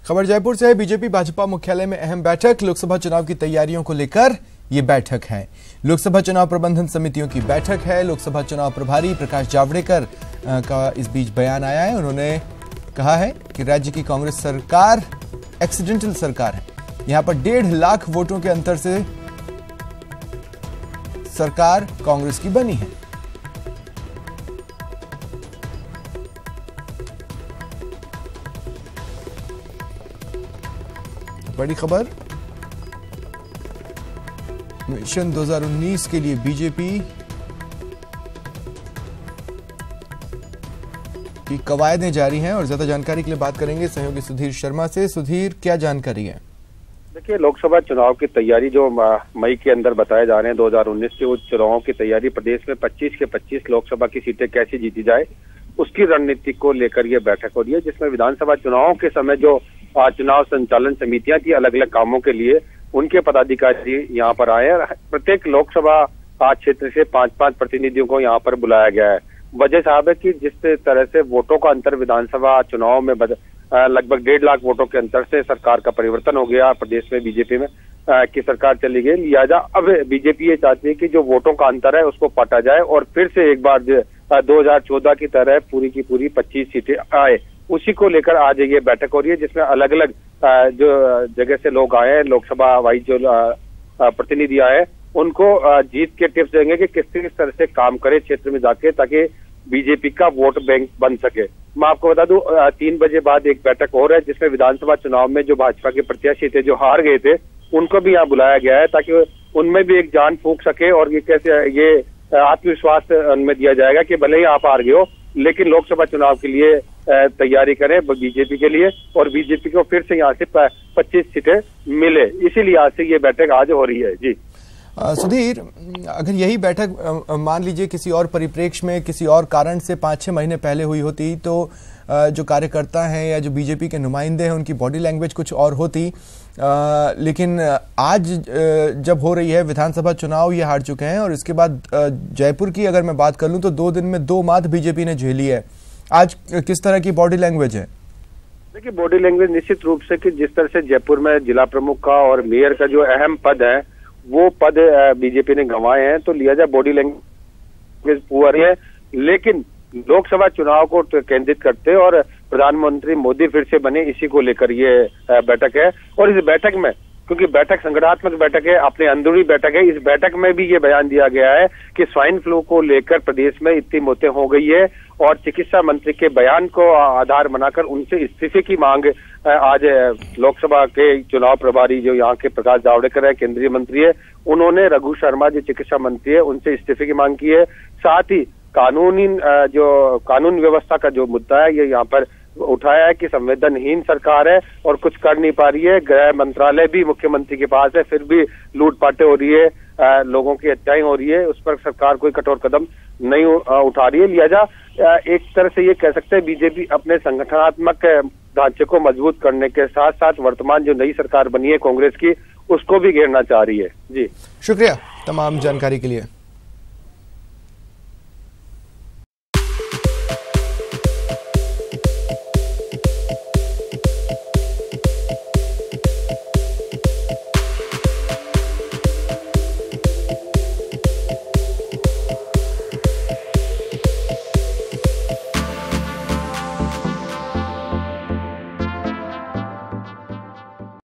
खबर जयपुर से है। बीजेपी भाजपा मुख्यालय में अहम बैठक। लोकसभा चुनाव की तैयारियों को लेकर ये बैठक है। लोकसभा चुनाव प्रबंधन समितियों की बैठक है। लोकसभा चुनाव प्रभारी प्रकाश जावड़ेकर का इस बीच बयान आया है। उन्होंने कहा है कि राज्य की कांग्रेस सरकार एक्सीडेंटल सरकार है। यहां पर 1.5 लाख वोटों के अंतर से सरकार कांग्रेस की बनी है। बड़ी खबर, मिशन 2019 के लिए बीजेपी की कवायदें जारी हैं और ज्यादा जानकारी के लिए बात करेंगे सहयोगी सुधीर शर्मा से। सुधीर, क्या जानकारी है? देखिए, लोकसभा चुनाव की तैयारी जो मई के अंदर बताए जा रहे हैं 2019 के उस चुनावों की तैयारी, प्रदेश में 25 के 25 लोकसभा की सीटें कैसे जीती जाए उसकी रणनीति को लेकर यह बैठक हो रही है, जिसमें विधानसभा चुनावों के समय जो चुनाव संचालन समितियां थी अलग अलग कामों के लिए, उनके पदाधिकारी यहाँ पर आए हैं। प्रत्येक लोकसभा क्षेत्र से 5-5 प्रतिनिधियों को यहाँ पर बुलाया गया है। वजह साहब है कि जिस तरह से वोटों का अंतर विधानसभा चुनाव में लगभग 1.5 लाख वोटों के अंतर से सरकार का परिवर्तन हो गया प्रदेश में, बीजेपी में की सरकार चली गई। लिहाजा अब बीजेपी ये चाहती है कि जो वोटों का अंतर है उसको पाटा जाए और फिर से एक बार 2014 की तरह पूरी की पूरी 25 सीटें आए। उसी को लेकर आज ये बैठक हो रही है, जिसमें अलग अलग जो जगह से लोग आए हैं, लोकसभा वाइज जो प्रतिनिधि आए, उनको जीत के टिप्स देंगे कि किस तरह से काम करे क्षेत्र में जाके, ताकि बीजेपी का वोट बैंक बन सके। मैं आपको बता दूं 3 बजे बाद एक बैठक और है, जिसमें विधानसभा चुनाव में जो भाजपा के प्रत्याशी थे जो हार गए थे उनको भी यहाँ बुलाया गया है, ताकि उनमें भी एक जान फूंक सके और ये कैसे ये आत्मविश्वास उनमें दिया जाएगा कि भले ही आप हार गए हो लेकिन लोकसभा चुनाव के लिए तैयारी करें बीजेपी के लिए, और बीजेपी को फिर से यहाँ से 25 सीटें मिले। इसीलिए आज से ये बैठक आज हो रही है। जी सुधीर, अगर यही बैठक मान लीजिए किसी और परिप्रेक्ष्य में, किसी और कारण से 5-6 महीने पहले हुई होती, तो जो कार्यकर्ता हैं या जो बीजेपी के नुमाइंदे हैं उनकी बॉडी लैंग्वेज कुछ और होती, लेकिन आज जब हो रही है विधानसभा चुनाव, ये हार चुके हैं और इसके बाद जयपुर की अगर मैं बात कर लूं तो 2 दिन में 2 मात बीजेपी ने झेली है। आज किस तरह की बॉडी लैंग्वेज है? देखिए, बॉडी लैंग्वेज निश्चित रूप से कि जिस तरह से जयपुर में जिला प्रमुख का और मेयर का जो अहम पद है वो पद बीजेपी ने गंवाए हैं, तो लिहाजा बॉडी लैंग्वेज पुअर है। लेकिन लोकसभा चुनाव को केंद्रित करते और प्रधानमंत्री मोदी फिर से बने, इसी को लेकर ये बैठक है। और इस बैठक में, क्योंकि बैठक संगठनात्मक बैठक है, अपने अंदरूनी बैठक है, इस बैठक में भी ये बयान दिया गया है कि स्वाइन फ्लू को लेकर प्रदेश में इतनी मौतें हो गई है और चिकित्सा मंत्री के बयान को आधार बनाकर उनसे इस्तीफे की मांग आज लोकसभा के चुनाव प्रभारी जो यहाँ के प्रकाश जावड़ेकर है, केंद्रीय मंत्री है, उन्होंने रघु शर्मा जो चिकित्सा मंत्री है उनसे इस्तीफे की मांग की है। साथ ही कानून व्यवस्था का जो मुद्दा है ये यहाँ पर उठाया है कि संवेदनहीन सरकार है और कुछ कर नहीं पा रही है। गृह मंत्रालय भी मुख्यमंत्री के पास है, फिर भी लूटपाटे हो रही है, लोगों की हत्याएं हो रही है, उस पर सरकार कोई कठोर कदम नहीं उठा रही है। लिहाजा एक तरह से ये कह सकते हैं बीजेपी अपने संगठनात्मक ढांचे को मजबूत करने के साथ साथ वर्तमान जो नई सरकार बनी है कांग्रेस की, उसको भी घेरना चाह रही है। जी, शुक्रिया तमाम जानकारी के लिए।